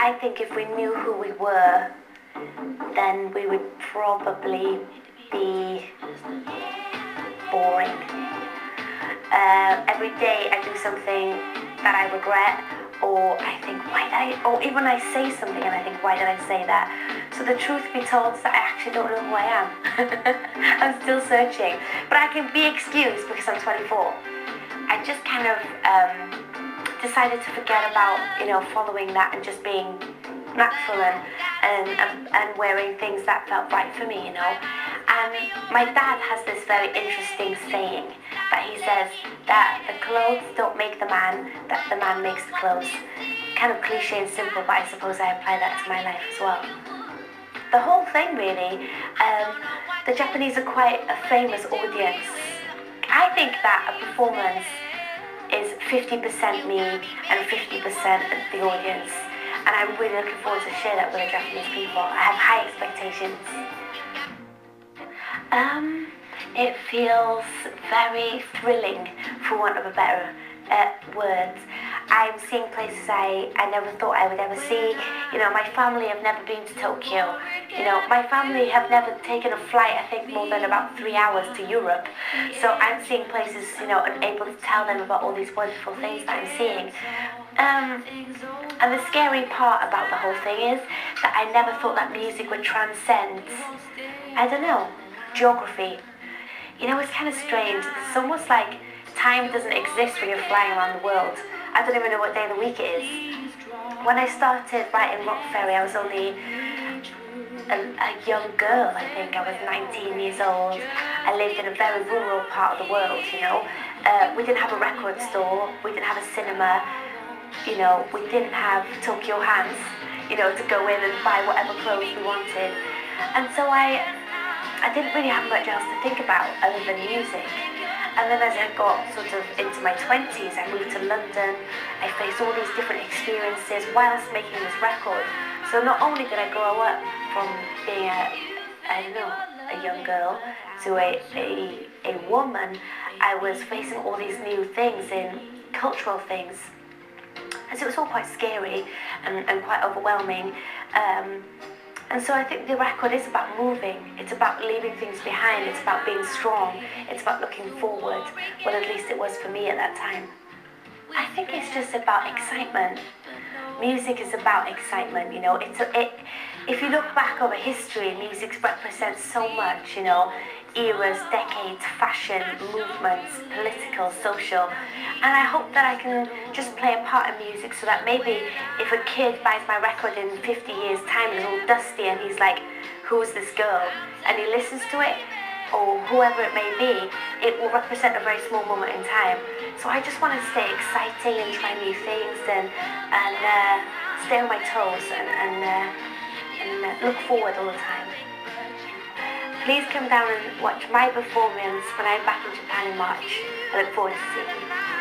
I think if we knew who we were, then we would probably be boring. Every day I do something that I regret, or I think, or even I say something and I think, why did I say that? So the truth be told is that I actually don't know who I am. I'm still searching, but I can be excused because I'm 24. I just kind of decided to forget about, following that and just being natural and wearing things that felt right for me, And my dad has this very interesting saying that he says that the clothes don't make the man, that the man makes the clothes. Kind of cliche and simple, but I suppose I apply that to my life as well. The whole thing really, the Japanese are quite a famous audience. I think that a performance is 50% me and 50% the audience. And I'm really looking forward to share that with the Japanese people. I have high expectations. It feels very thrilling, for want of a better words. I'm seeing places I never thought I would ever see. My family have never been to Tokyo. My family have never taken a flight, I think, more than about 3 hours to Europe. So I'm seeing places, and able to tell them about all these wonderful things that I'm seeing. And the scary part about the whole thing is that I never thought that music would transcend, geography. It's kind of strange. It's almost like time doesn't exist when you're flying around the world. I don't even know what day of the week it is. When I started writing Rock Ferry, I was only a young girl, I think. I was 19 years old. I lived in a very rural part of the world, We didn't have a record store. We didn't have a cinema. We didn't have Tokyo Hands, to go in and buy whatever clothes we wanted. And so I didn't really have much else to think about other than music. And then as I got sort of into my 20s, I moved to London. I faced all these different experiences whilst making this record. So not only did I grow up from being a young girl to a woman, I was facing all these new things in cultural things. And so it was all quite scary and quite overwhelming. And so I think the record is about moving. It's about leaving things behind. It's about being strong. It's about looking forward. Well, at least it was for me at that time. I think it's just about excitement. Music is about excitement, if you look back over history, music represents so much, eras, decades, fashion, movements, political, social. And I hope that I can just play a part in music so that maybe if a kid buys my record in 50 years' time and is all dusty and he's like, who's this girl? And he listens to it, or whoever it may be, it will represent a very small moment in time. So I just want to stay exciting and try new things and stay on my toes and look forward all the time. Please come down and watch my performance when I'm back in Japan in March. I look forward to seeing you.